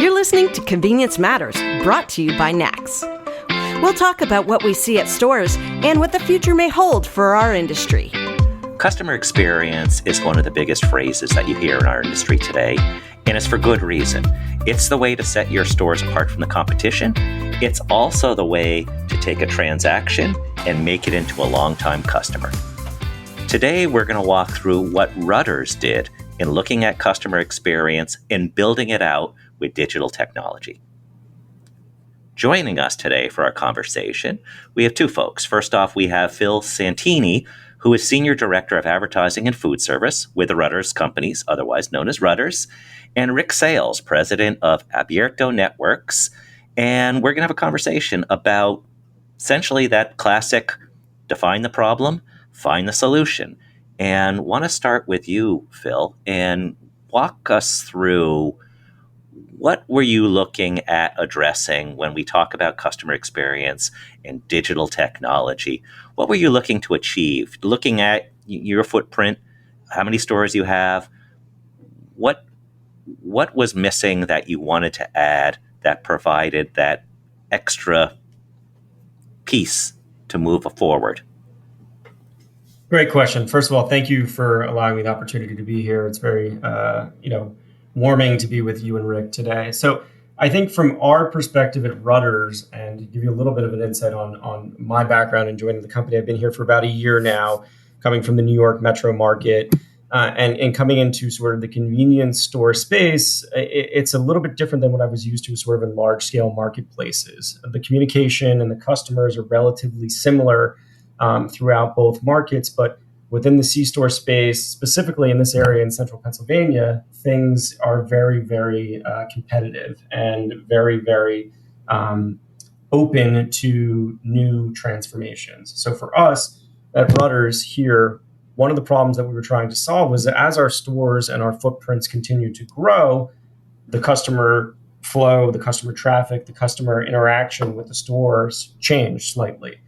You're listening to Convenience Matters, brought to you by Nax. We'll talk about what we see at stores and what the future may hold for our industry. Customer experience is one of the biggest phrases that you hear in our industry today, and it's for good reason. It's the way to set your stores apart from the competition. It's also the way to take a transaction and make it into a long-time customer. Today, we're going to walk through what Rutter's did in looking at customer experience and building it out with digital technology. Joining us today for our conversation, we have two folks. First off, we have Phil Santini, who is Senior Director of Advertising and Food Service with the Rutter's companies, otherwise known as Rutter's, and Rick Sales, President of Abierto Networks. And we're going to have a conversation about essentially that classic define the problem, find the solution. And want to start with you, Phil, and walk us through what were you looking at addressing when we talk about customer experience and digital technology? What were you looking to achieve? Looking at your footprint, how many stores you have, what was missing that you wanted to add that provided that extra piece to move forward? Great question. First of all, thank you for allowing me the opportunity to be here. It's very, warming to be with you and Rick today. So I think from our perspective at Rutter's, and to give you a little bit of an insight on my background in joining the company, I've been here for about a year now, coming from the New York metro market, and coming into sort of the convenience store space. It's a little bit different than what I was used to sort of in large scale marketplaces. The communication and the customers are relatively similar throughout both markets, but within the C-store space, specifically in this area in central Pennsylvania, things are very, very competitive and very, very open to new transformations. So for us at Rutter's here, one of the problems that we were trying to solve was that as our stores and our footprints continue to grow, the customer flow, the customer traffic, the customer interaction with the stores change slightly.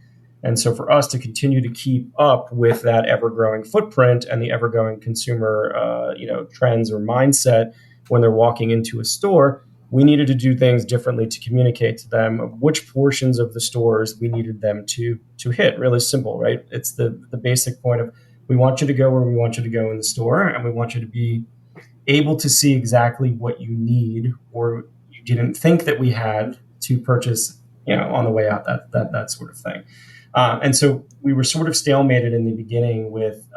And so for us to continue to keep up with that ever-growing footprint and the ever-growing consumer trends or mindset when they're walking into a store, we needed to do things differently to communicate to them which portions of the stores we needed them to hit. Really simple, right? It's the basic point of we want you to go where we want you to go in the store, and we want you to be able to see exactly what you need or you didn't think that we had to purchase, on the way out, that sort of thing. And so we were sort of stalemated in the beginning with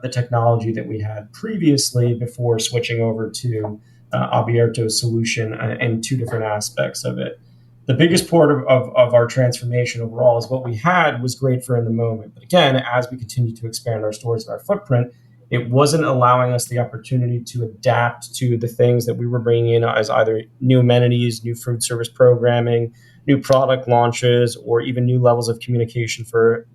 the technology that we had previously before switching over to Abierto's solution and two different aspects of it. The biggest part of our transformation overall is what we had was great for in the moment. But again, as we continue to expand our stores and our footprint, it wasn't allowing us the opportunity to adapt to the things that we were bringing in as either new amenities, new food service programming, new product launches, or even new levels of communication for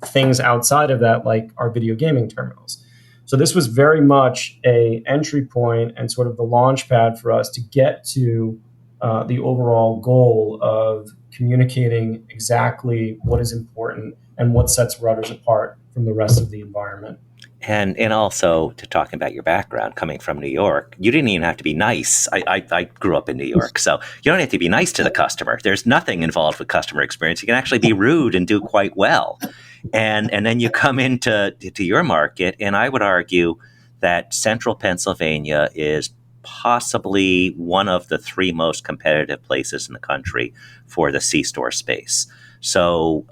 things outside of that, like our video gaming terminals. So this was very much a entry point and sort of the launch pad for us to get to the overall goal of communicating exactly what is important and what sets Rutter's apart from the rest of the environment. And also to talking about your background coming from New York, you didn't even have to be nice. I grew up in New York, so you don't have to be nice to the customer. There's nothing involved with customer experience. You can actually be rude and do quite well. And then you come into your market, and I would argue that central Pennsylvania is possibly one of the three most competitive places in the country for the C-store space. So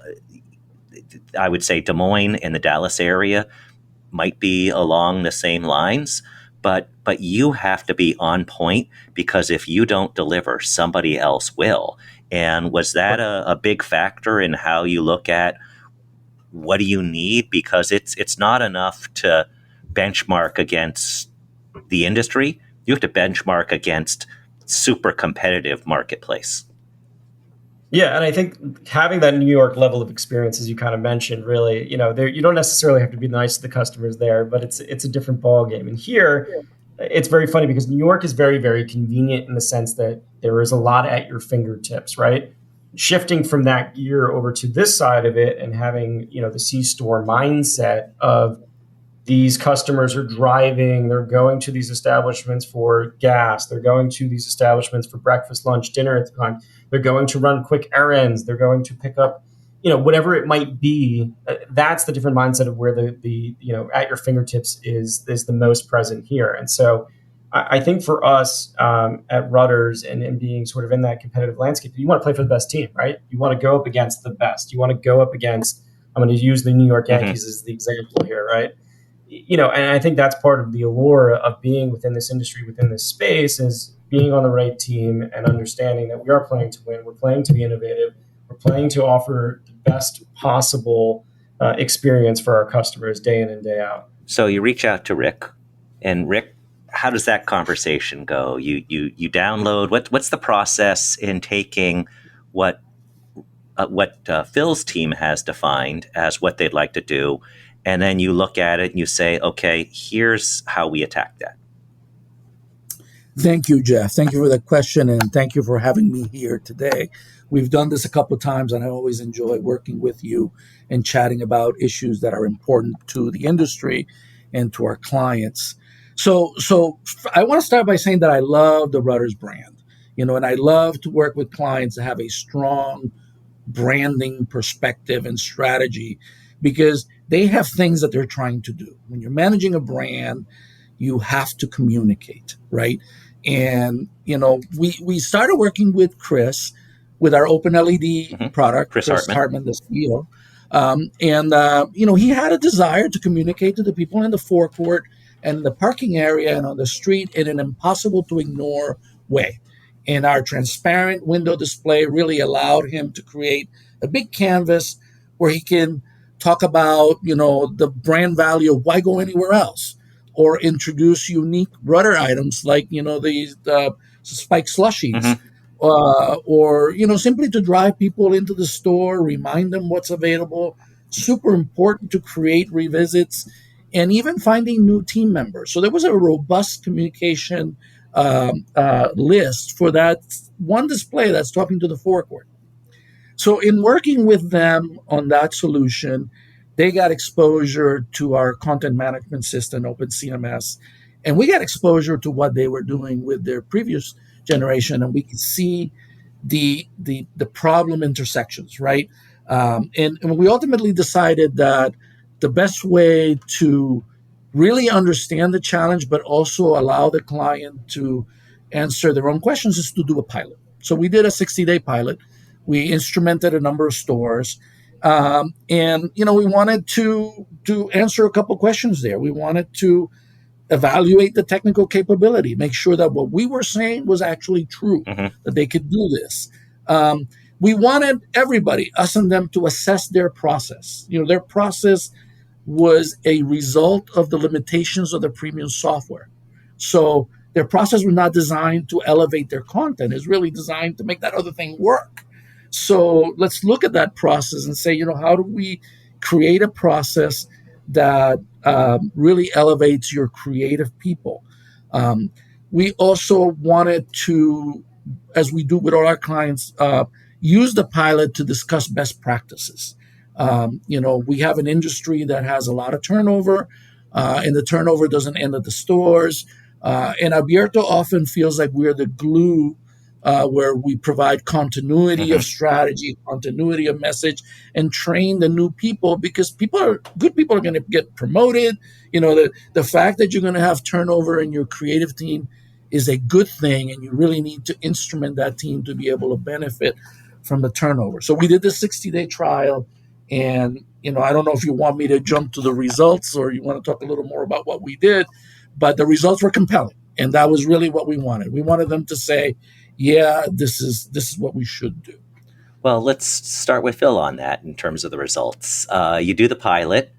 I would say Des Moines and the Dallas area might be along the same lines, but you have to be on point, because if you don't deliver, somebody else will. And was that a big factor in how you look at what do you need? Because it's not enough to benchmark against the industry. You have to benchmark against super competitive marketplace. Yeah, and I think having that New York level of experience, as you kind of mentioned, really, you don't necessarily have to be nice to the customers there, but it's a different ballgame. And here, it's very funny because New York is very, very convenient in the sense that there is a lot at your fingertips, right? Shifting from that gear over to this side of it and having, the C-store mindset of these customers are driving, they're going to these establishments for gas, they're going to these establishments for breakfast, lunch, dinner at the time, they're going to run quick errands, they're going to pick up, whatever it might be. That's the different mindset of where the at your fingertips is the most present here. And so I think for us at Rutter's and being sort of in that competitive landscape, you want to play for the best team, right? You want to go up against the best. You want to go up against, I'm going to use the New York Yankees as the example here, right? And I think that's part of the allure of being within this industry, within this space, is being on the right team and understanding that we are playing to win. We're playing to be innovative. We're playing to offer the best possible experience for our customers day in and day out. So you reach out to Rick, and Rick, how does that conversation go? You download, what's the process in taking what Phil's team has defined as what they'd like to do, and then you look at it and you say, okay, here's how we attack that. Thank you, Jeff. Thank you for that question, and thank you for having me here today. We've done this a couple of times, and I always enjoy working with you and chatting about issues that are important to the industry and to our clients. So I want to start by saying that I love the Rutter's brand, and I love to work with clients that have a strong branding perspective and strategy, because they have things that they're trying to do. When you're managing a brand, you have to communicate, right? And, we started working with Chris with our open LED product, Chris Hartman, the CEO. He had a desire to communicate to the people in the forecourt and the parking area and on the street in an impossible to ignore way. And our transparent window display really allowed him to create a big canvas where he can talk about, the brand value of why go anywhere else, or introduce unique Rutter items like, these spike slushies, or, simply to drive people into the store, remind them what's available. Super important to create revisits and even finding new team members. So there was a robust communication list for that one display that's talking to the forecourt. So in working with them on that solution, they got exposure to our content management system, OpenCMS, and we got exposure to what they were doing with their previous generation, and we could see the problem intersections, right? And we ultimately decided that the best way to really understand the challenge, but also allow the client to answer their own questions, is to do a pilot. So we did a 60-day pilot. We instrumented a number of stores. We wanted to answer a couple questions there. We wanted to evaluate the technical capability, make sure that what we were saying was actually true, that they could do this. We wanted everybody, us and them, to assess their process. Their process was a result of the limitations of the premium software. So their process was not designed to elevate their content. It's really designed to make that other thing work. So let's look at that process and say, how do we create a process that really elevates your creative people? We also wanted to, as we do with all our clients, use the pilot to discuss best practices. We have an industry that has a lot of turnover, and the turnover doesn't end at the stores. And Abierto often feels like we're the glue where we provide continuity of strategy, continuity of message, and train the new people, because good people are going to get promoted. The fact that you're going to have turnover in your creative team is a good thing, and you really need to instrument that team to be able to benefit from the turnover. So we did the 60-day trial, and I don't know if you want me to jump to the results or you want to talk a little more about what we did, but the results were compelling, and that was really what we wanted. We wanted them to say, yeah, this is what we should do. Well, let's start with Phil on that in terms of the results. You do the pilot.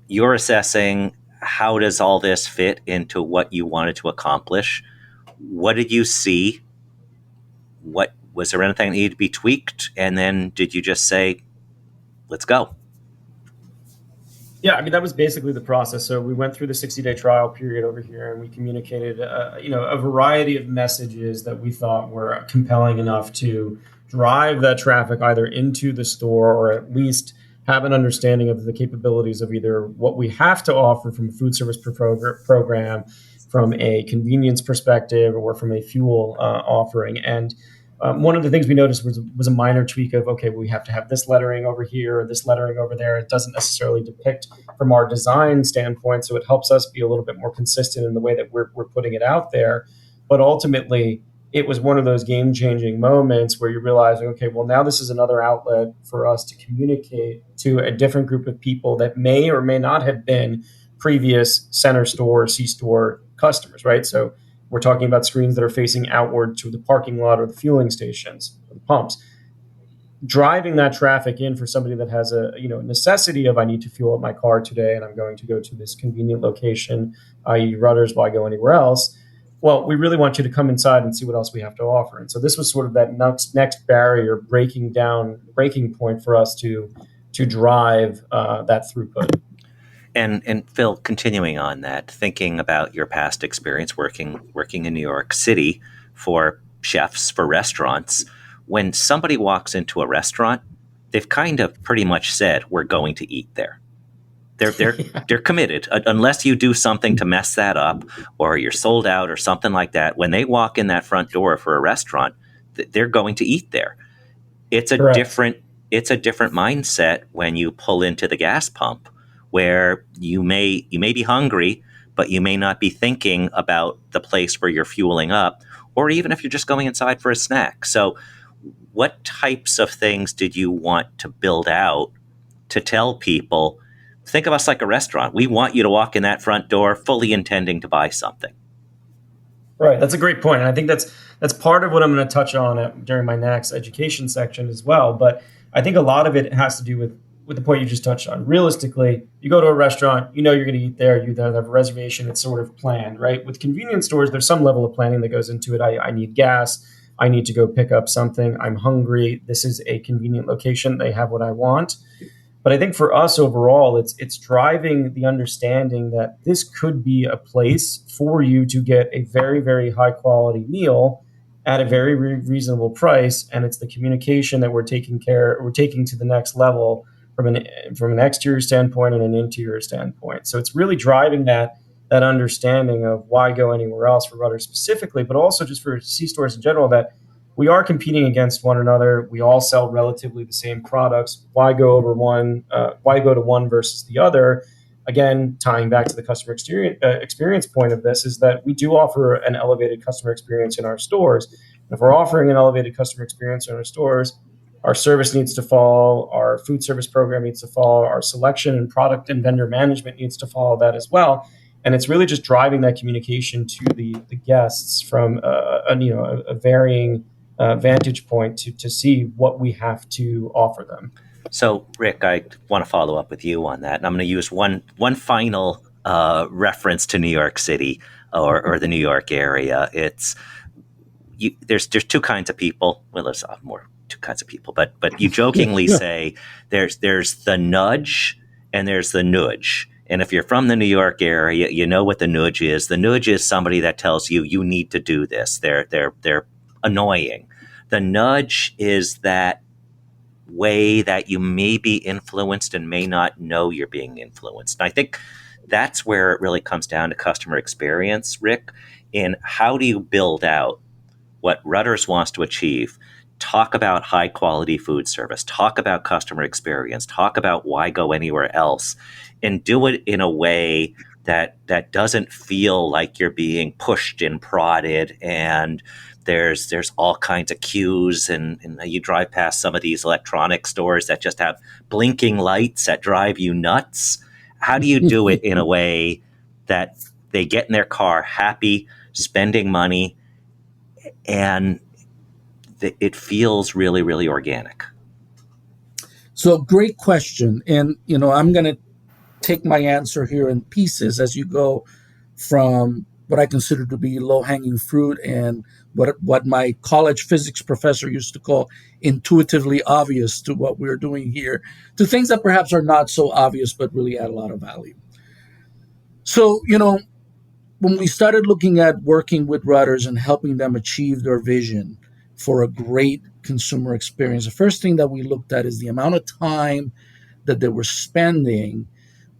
You're assessing, how does all this fit into what you wanted to accomplish? What did you see? Was there anything that needed to be tweaked? And then did you just say, let's go? Yeah, that was basically the process. So we went through the 60-day trial period over here, and we communicated, a variety of messages that we thought were compelling enough to drive that traffic either into the store or at least have an understanding of the capabilities of either what we have to offer from a food service program, from a convenience perspective, or from a fuel offering. And one of the things we noticed was a minor tweak of, okay, we have to have this lettering over here or this lettering over there. It doesn't necessarily depict from our design standpoint, so it helps us be a little bit more consistent in the way that we're putting it out there. But ultimately, it was one of those game-changing moments where you're realizing, okay, well, now this is another outlet for us to communicate to a different group of people that may or may not have been previous center store, C-store customers, right? So we're talking about screens that are facing outward to the parking lot or the fueling stations, or the pumps. Driving that traffic in for somebody that has a necessity of, I need to fuel up my car today and I'm going to go to this convenient location, i.e. Rutter's, why go anywhere else? Well, we really want you to come inside and see what else we have to offer. And so this was sort of that next barrier, breaking point for us to drive that throughput. And Phil, continuing on that, thinking about your past experience working in New York City for chefs, for restaurants, when somebody walks into a restaurant, they've kind of pretty much said, we're going to eat there. They're committed, unless you do something to mess that up or you're sold out or something like that. When they walk in that front door for a restaurant, they're going to eat there. It's a different mindset when you pull into the gas pump, where you may be hungry, but you may not be thinking about the place where you're fueling up, or even if you're just going inside for a snack. So what types of things did you want to build out to tell people, think of us like a restaurant. We want you to walk in that front door fully intending to buy something. Right. That's a great point. And I think that's part of what I'm going to touch on during my next education section as well. But I think a lot of it has to do with the point you just touched on. Realistically, you go to a restaurant, you're going to eat there, you have a reservation, it's sort of planned, right? With convenience stores, there's some level of planning that goes into it. I need gas. I need to go pick up something. I'm hungry. This is a convenient location. They have what I want. But I think for us overall, it's driving the understanding that this could be a place for you to get a very, very high quality meal at a very reasonable price. And it's the communication that we're taking to the next level from an exterior standpoint and an interior standpoint. So it's really driving that understanding of why go anywhere else for Rutter specifically, but also just for C-stores in general, that we are competing against one another. We all sell relatively the same products. Why go to one versus the other? Again, tying back to the customer experience point of this, is that we do offer an elevated customer experience in our stores. And if we're offering an elevated customer experience in our stores, our service needs to fall, our food service program needs to fall, our selection and product and vendor management needs to follow that as well. And it's really just driving that communication to the guests from a varying vantage point to see what we have to offer them. So, Rick, I want to follow up with you on that. And I'm going to use one final reference to New York City or the New York area. There's two kinds of people. Well, there's two kinds of people, but you jokingly say there's the nudge and there's the nudge. And if you're from the New York area, you know what the nudge is. The nudge is somebody that tells you need to do this. They're annoying. The nudge is that way that you may be influenced and may not know you're being influenced. And I think that's where it really comes down to customer experience, Rick, in how do you build out what Rutter's wants to achieve. Talk about high quality food service, talk about customer experience, talk about why go anywhere else, and do it in a way that doesn't feel like you're being pushed and prodded and there's all kinds of cues and you drive past some of these electronic stores that just have blinking lights that drive you nuts. How do you do it in a way that they get in their car happy, spending money, and it feels really, really organic? So great question. And, I'm going to take my answer here in pieces as you go from what I consider to be low-hanging fruit and what my college physics professor used to call intuitively obvious to what we're doing here, to things that perhaps are not so obvious but really add a lot of value. So, when we started looking at working with Rutters and helping them achieve their vision for a great consumer experience, the first thing that we looked at is the amount of time that they were spending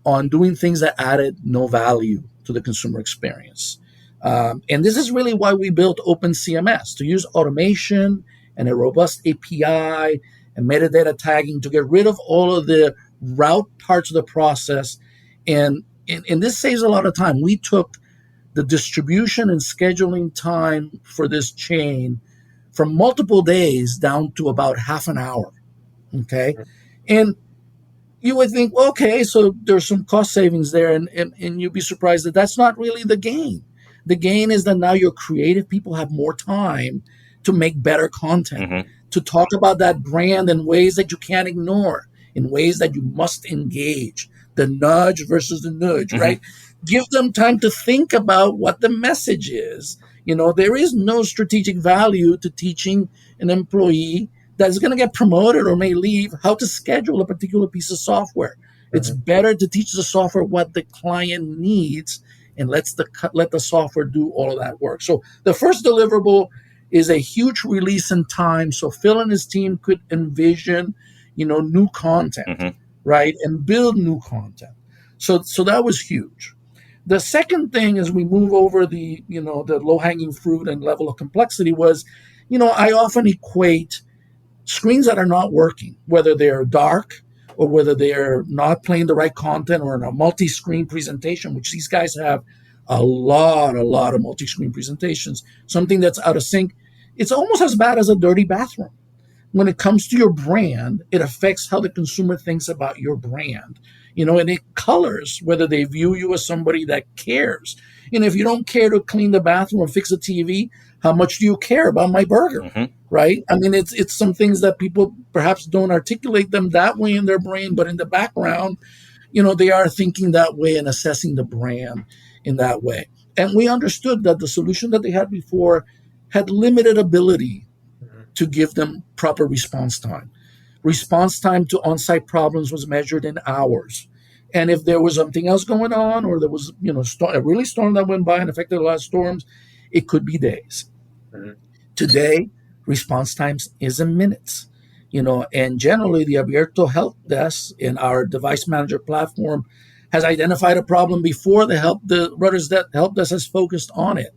on doing things that added no value to the consumer experience. And this is really why we built OpenCMS, to use automation and a robust API and metadata tagging to get rid of all of the route parts of the process. And this saves a lot of time. We took the distribution and scheduling time for this chain from multiple days down to about half an hour. Okay. And you would think, well, okay, so there's some cost savings there, and you'd be surprised that that's not really the gain. The gain is that now your creative people have more time to make better content, to talk about that brand in ways that you can't ignore, in ways that you must engage. The nudge versus the nudge, right? Give them time to think about what the message is. There is no strategic value to teaching an employee that's going to get promoted or may leave how to schedule a particular piece of software. It's better to teach the software what the client needs and let the software do all of that work. So the first deliverable is a huge release in time, so Phil and his team could envision, new content, right, and build new content. So that was huge. The second thing, as we move over the low-hanging fruit and level of complexity, was, I often equate screens that are not working, whether they're dark or whether they're not playing the right content or in a multi-screen presentation, which these guys have a lot of multi-screen presentations, something that's out of sync. It's almost as bad as a dirty bathroom. When it comes to your brand, it affects how the consumer thinks about your brand, and it colors whether they view you as somebody that cares. If you don't care to clean the bathroom or fix a TV, how much do you care about my burger, right? I mean, it's some things that people perhaps don't articulate them that way in their brain, but in the background, they are thinking that way and assessing the brand in that way. And we understood that the solution that they had before had limited ability to give them proper response time. Response time to on-site problems was measured in hours. And if there was something else going on, or there was, a really storm that went by and affected a lot of storms, it could be days. Today, response times is in minutes. And generally the Abierto help desk in our device manager platform has identified a problem before the Rutter's help desk has focused on it.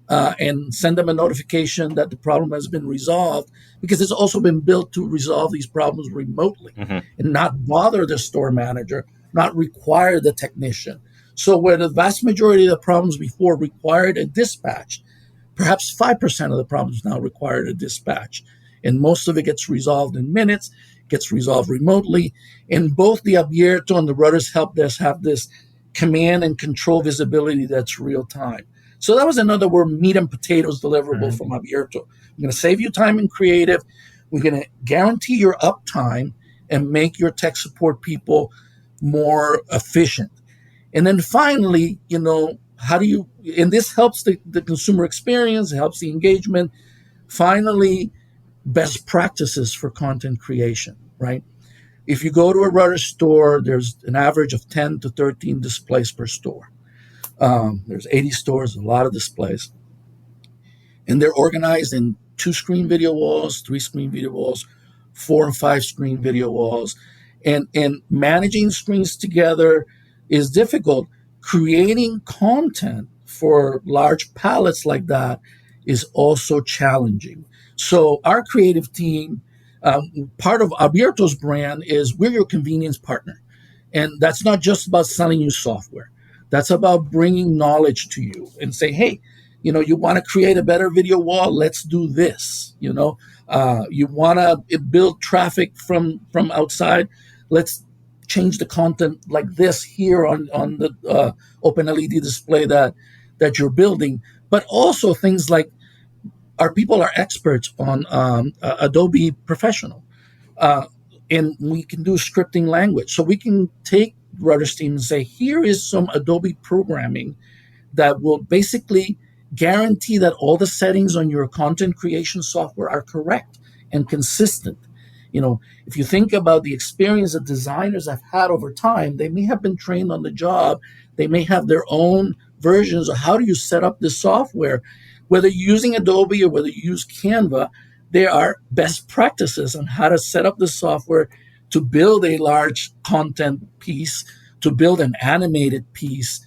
And send them a notification that the problem has been resolved, because it's also been built to resolve these problems remotely and not bother the store manager, not require the technician. So where the vast majority of the problems before required a dispatch, perhaps 5% of the problems now required a dispatch. And most of it gets resolved in minutes, gets resolved remotely. And both the Abierto and the Rutter's help desk have this command and control visibility that's real time. So that was another word, meat and potatoes deliverable from Abierto. We're going to save you time and creative. We're going to guarantee your uptime and make your tech support people more efficient. And then finally, how do you, and this helps the consumer experience, it helps the engagement. Finally, best practices for content creation, right? If you go to a Rutter store, there's an average of 10 to 13 displays per store. There's 80 stores, a lot of displays. And they're organized in 2-screen video walls, 3-screen video walls, 4 and 5-screen video walls. And managing screens together is difficult. Creating content for large palettes like that is also challenging. So our creative team, part of Abierto's brand is we're your convenience partner. And that's not just about selling you software. That's about bringing knowledge to you and say, hey, you want to create a better video wall? Let's do this. You want to build traffic from outside? Let's change the content like this here on the open LED display that you're building. But also things like our people are experts on Adobe Professional. And we can do scripting language. So we can take Rutter's team and say, here is some Adobe programming that will basically guarantee that all the settings on your content creation software are correct and consistent. If you think about the experience that designers have had over time, they may have been trained on the job. They may have their own versions of how do you set up this software. Whether you're using Adobe or whether you use Canva, there are best practices on how to set up the software to build a large content piece, to build an animated piece.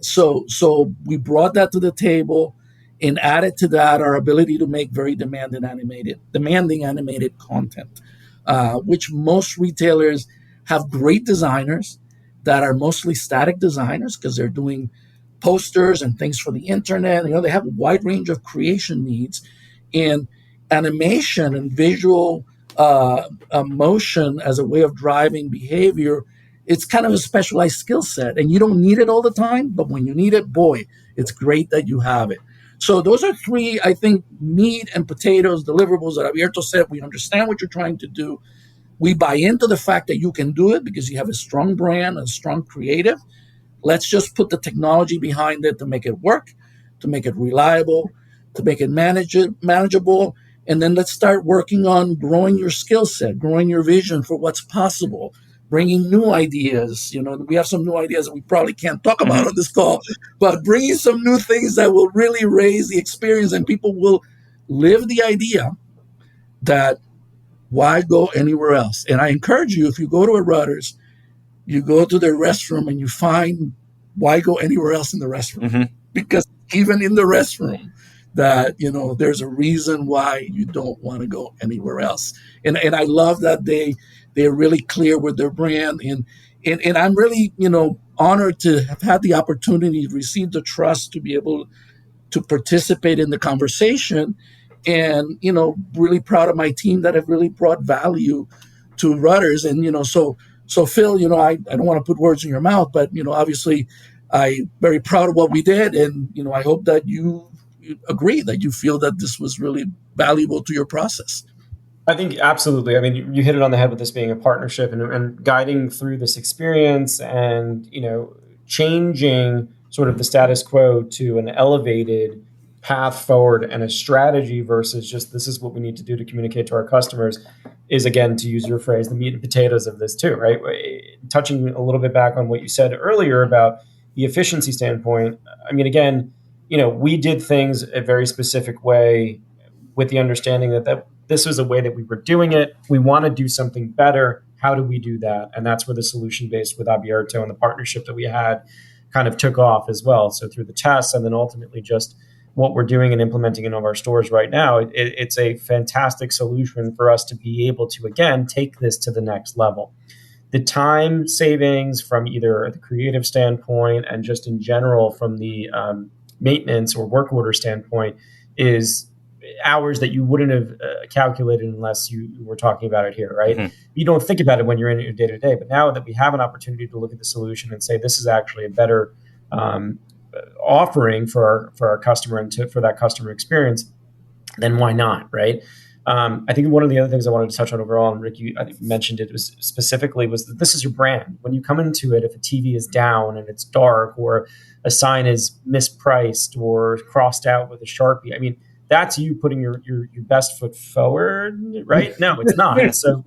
So we brought that to the table, and added to that our ability to make very demanding animated content, which most retailers have great designers that are mostly static designers because they're doing posters and things for the internet. They have a wide range of creation needs, and animation and visual motion as a way of driving behavior. It's kind of a specialized skill set, and you don't need it all the time, but when you need it, boy, it's great that you have it. So those are three, I think, meat and potatoes deliverables that Abierto said. We understand what you're trying to do. We buy into the fact that you can do it because you have a strong brand, a strong creative. Let's just put the technology behind it to make it work, to make it reliable, to make it manageable. And then let's start working on growing your skill set, growing your vision for what's possible, bringing new ideas. We have some new ideas that we probably can't talk about on this call, but bringing some new things that will really raise the experience, and people will live the idea that why go anywhere else? And I encourage you, if you go to a Rutter's, you go to their restroom and you find why go anywhere else in the restroom? Because even in the restroom, that there's a reason why you don't want to go anywhere else. And I love that they're really clear with their brand, and I'm really honored to have had the opportunity to receive the trust to be able to participate in the conversation, and really proud of my team that have really brought value to Rutters. And so Phil, I don't want to put words in your mouth, but obviously I'm very proud of what we did, and I hope that you agree, that you feel that this was really valuable to your process. I think absolutely. I mean, you hit it on the head with this being a partnership and guiding through this experience, and changing sort of the status quo to an elevated path forward and a strategy versus just this is what we need to do to communicate to our customers is, again, to use your phrase, the meat and potatoes of this too, right? Touching a little bit back on what you said earlier about the efficiency standpoint. I mean, again, we did things a very specific way with the understanding that this was a way that we were doing it. We want to do something better. How do we do that? And that's where the solution based with Abierto and the partnership that we had kind of took off as well. So through the tests and then ultimately just what we're doing and implementing in all of our stores right now, it's a fantastic solution for us to be able to, again, take this to the next level. The time savings from either the creative standpoint and just in general from the maintenance or work order standpoint is hours that you wouldn't have calculated unless you were talking about it here, right? You don't think about it when you're in your day-to-day, but now that we have an opportunity to look at the solution and say this is actually a better offering for our customer and for that customer experience, then why not, right? I think one of the other things I wanted to touch on overall, and Rick, I think you mentioned it was that this is your brand. When you come into it, if a TV is down and it's dark, or a sign is mispriced or crossed out with a Sharpie, I mean, that's you putting your best foot forward, right? No, it's not. So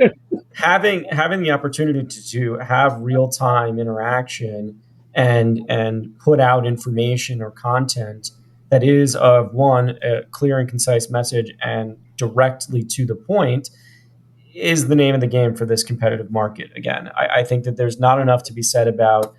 having the opportunity to have real time interaction and put out information or content that is of one, a clear and concise message and directly to the point is the name of the game for this competitive market. Again, I think that there's not enough to be said about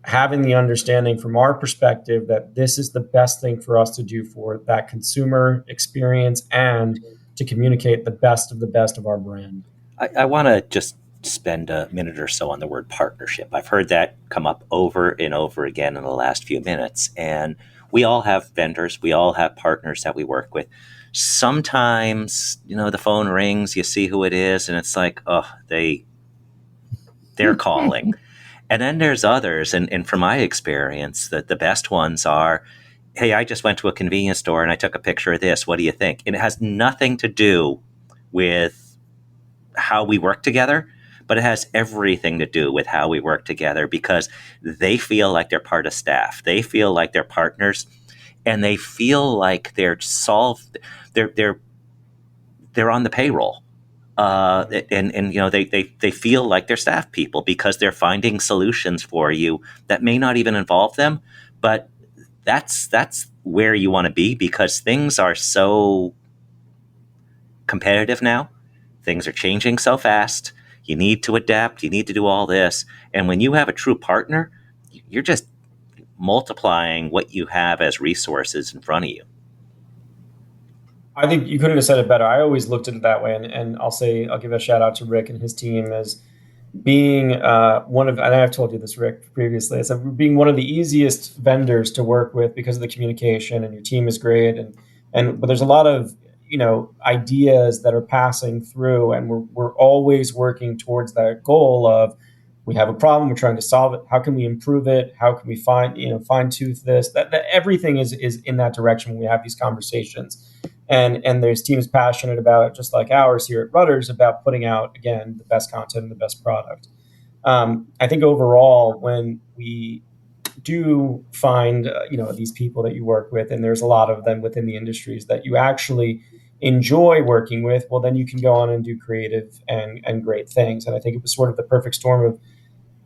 having the understanding from our perspective that this is the best thing for us to do for that consumer experience and to communicate the best of our brand. I want to just spend a minute or so on the word partnership. I've heard that come up over and over again in the last few minutes. And we all have vendors. We all have partners that we work with. Sometimes, the phone rings, you see who it is, and it's like, oh, they're calling. And then there's others, and from my experience, that the best ones are, hey, I just went to a convenience store and I took a picture of this. What do you think? And it has nothing to do with how we work together, but it has everything to do with how we work together because they feel like they're part of staff. They feel like they're partners, and they feel like they're on the payroll. They feel like they're staff people because they're finding solutions for you that may not even involve them, but that's where you want to be because things are so competitive now things are changing so fast. You need to adapt. You need to do all this. And when you have a true partner, you're just multiplying what you have as resources in front of you. I think you couldn't have said it better. I always looked at it that way, and I'll give a shout out to Rick and his team as being one of, and I've told you this, Rick, previously, so being one of the easiest vendors to work with because of the communication, and your team is great, but there's a lot of ideas that are passing through, and we're always working towards that goal of, we have a problem, we're trying to solve it. How can we improve it? How can we fine tooth this? That everything is in that direction when we have these conversations. And their team is passionate about it, just like ours here at Rutter's, about putting out, again, the best content and the best product. I think overall, when we do find these people that you work with, and there's a lot of them within the industries that you actually enjoy working with, well, then you can go on and do creative and great things. And I think it was sort of the perfect storm of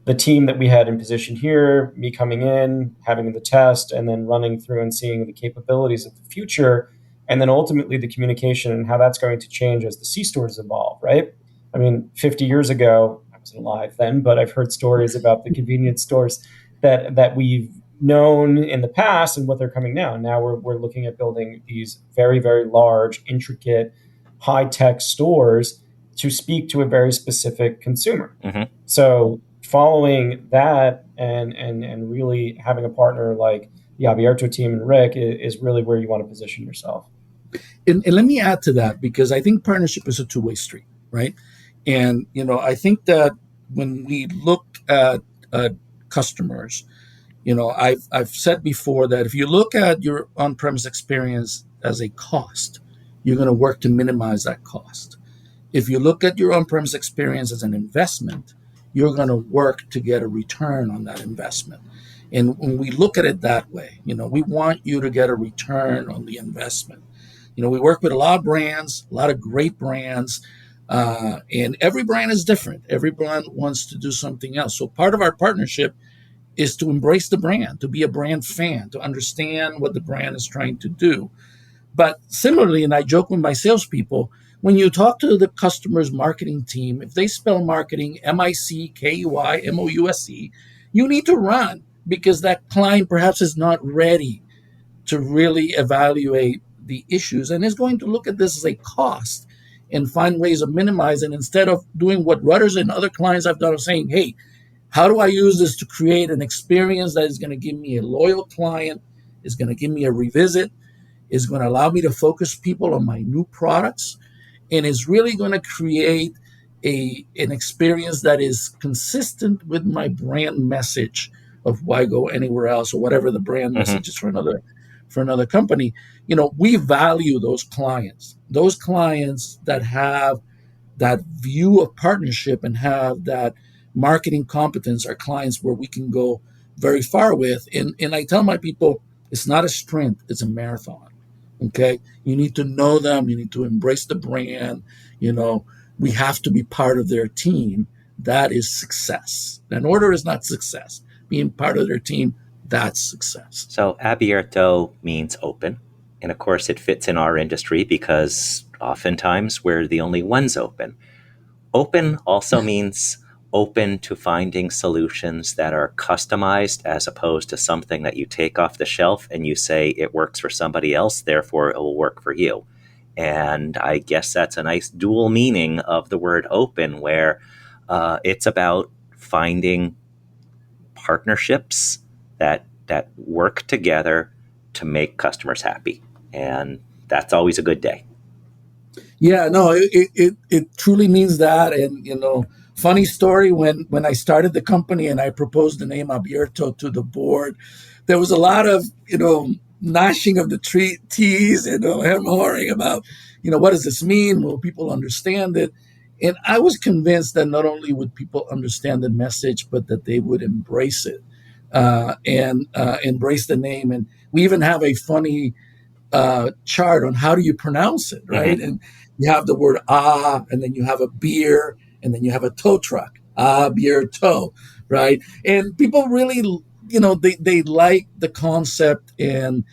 the team that we had in position here, me coming in, having the test, and then running through and seeing the capabilities of the future, and then ultimately the communication and how that's going to change as the C-stores evolve, right? I mean, 50 years ago, I wasn't alive then, but I've heard stories about the convenience stores that we've known in the past and what they're coming now. Now we're looking at building these very, very large, intricate, high-tech stores to speak to a very specific consumer. Mm-hmm. So following that and really having a partner like the Abierto team and Rick is really where you want to position yourself. And let me add to that, because I think partnership is a two-way street, right? And, I think that when we look at customers, I've said before that if you look at your on-premise experience as a cost, you're going to work to minimize that cost. If you look at your on-premise experience as an investment, you're going to work to get a return on that investment. And when we look at it that way, we want you to get a return on the investment. We work with a lot of brands, a lot of great brands, and every brand is different. Every brand wants to do something else. So part of our partnership is to embrace the brand, to be a brand fan, to understand what the brand is trying to do. But similarly, and I joke with my salespeople, when you talk to the customer's marketing team, if they spell marketing MICKEYMOUSE, you need to run, because that client perhaps is not ready to really evaluate the issues and is going to look at this as a cost and find ways of minimizing, instead of doing what Rutters and other clients I've done of saying, hey, how do I use this to create an experience that is going to give me a loyal client, is going to give me a revisit, is going to allow me to focus people on my new products, and is really going to create an experience that is consistent with my brand message of why go anywhere else, or whatever the brand message is for another company. We value those clients that have that view of partnership and have that marketing competence are clients where we can go very far with. And I tell my people, it's not a sprint, it's a marathon. Okay. You need to know them. You need to embrace the brand. We have to be part of their team. That is success. An order is not success. Being part of their team, that's success. So Abierto means open. And of course, it fits in our industry because oftentimes we're the only ones open. Open also means open to finding solutions that are customized, as opposed to something that you take off the shelf and you say it works for somebody else, therefore it will work for you. And I guess that's a nice dual meaning of the word open, where it's about finding partnerships that work together to make customers happy. And that's always a good day. Yeah, no, it truly means that. And, funny story, when I started the company and I proposed the name Abierto to the board, there was a lot of, gnashing of the teeth and hem-hawing about, what does this mean? Will people understand it? And I was convinced that not only would people understand the message, but that they would embrace it and embrace the name. And we even have a funny chart on how do you pronounce it, right? Mm-hmm. And you have the word and then you have a beer, and then you have a tow truck, Abierto, right? And people really, they like the concept, and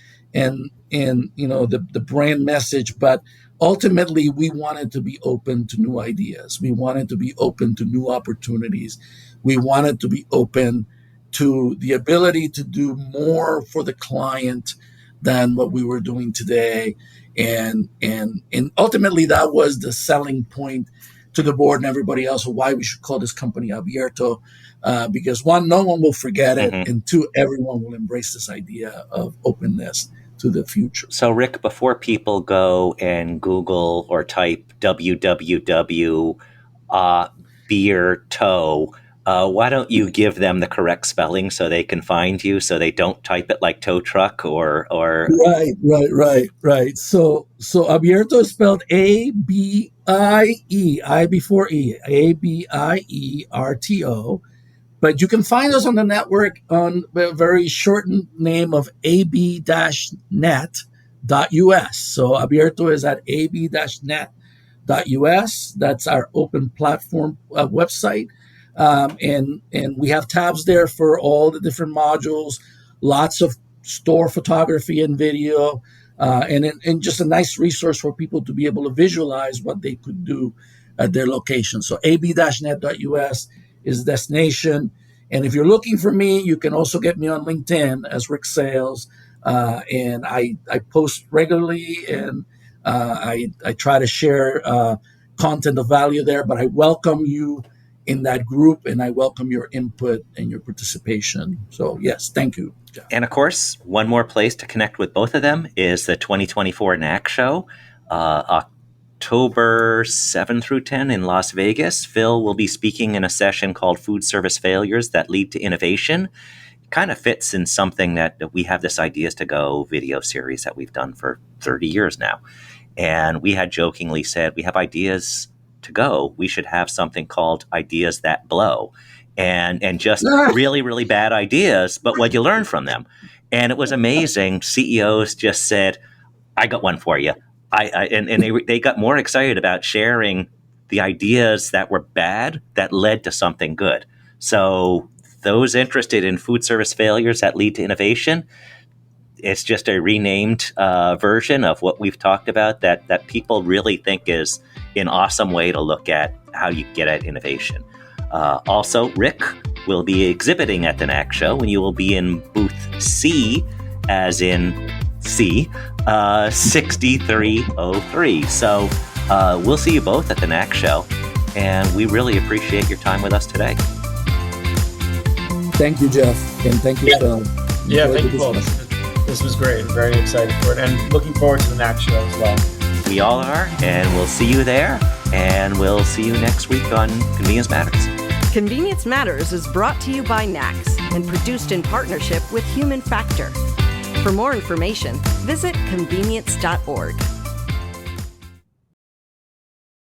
in the brand message, but ultimately we wanted to be open to new ideas. We wanted to be open to new opportunities. We wanted to be open to the ability to do more for the client than what we were doing today. And ultimately that was the selling point to the board and everybody else of why we should call this company Abierto, because one, no one will forget it, and two, everyone will embrace this idea of openness to the future. So, Rick, before people go and Google or type www Abierto, why don't you give them the correct spelling so they can find you, so they don't type it like tow truck or Right. So Abierto is spelled ABIE, I before E, ABIERTO. But you can find us on the network on a very shortened name of ab-net.us. So Abierto is at ab-net.us. That's our open platform website. And we have tabs there for all the different modules, lots of store photography and video, and just a nice resource for people to be able to visualize what they could do at their location. So ab-net.us is the destination. And if you're looking for me, you can also get me on LinkedIn as Rick Sales. And I post regularly, and I try to share content of value there, but I welcome you in that group, and I welcome your input and your participation. So yes, thank you, Jeff. And of course, one more place to connect with both of them is the 2024 NAC show, October 7 through 10 in Las Vegas. Phil will be speaking in a session called Food Service Failures That Lead to Innovation. It kind of fits in something that we have, this Ideas to Go video series that we've done for 30 years now. And we had jokingly said, we have ideas to go, we should have something called Ideas That Blow. And just really, really bad ideas, but what you learn from them. And it was amazing. CEOs just said, I got one for you. They got more excited about sharing the ideas that were bad that led to something good. So those interested in food service failures that lead to innovation, it's just a renamed version of what we've talked about that people really think is an awesome way to look at how you get at innovation. Also, Rick will be exhibiting at the NAC show, and you will be in booth C, as in C, 6303. So we'll see you both at the NAC show, and we really appreciate your time with us today. Thank you, Jeff, and thank you, Phil. Yeah, thank you both. This was great. Very excited for it, and looking forward to the NAC show as well. We all are, and we'll see you there, and we'll see you next week on Convenience Matters. Convenience Matters is brought to you by NACS and produced in partnership with Human Factor. For more information, visit convenience.org.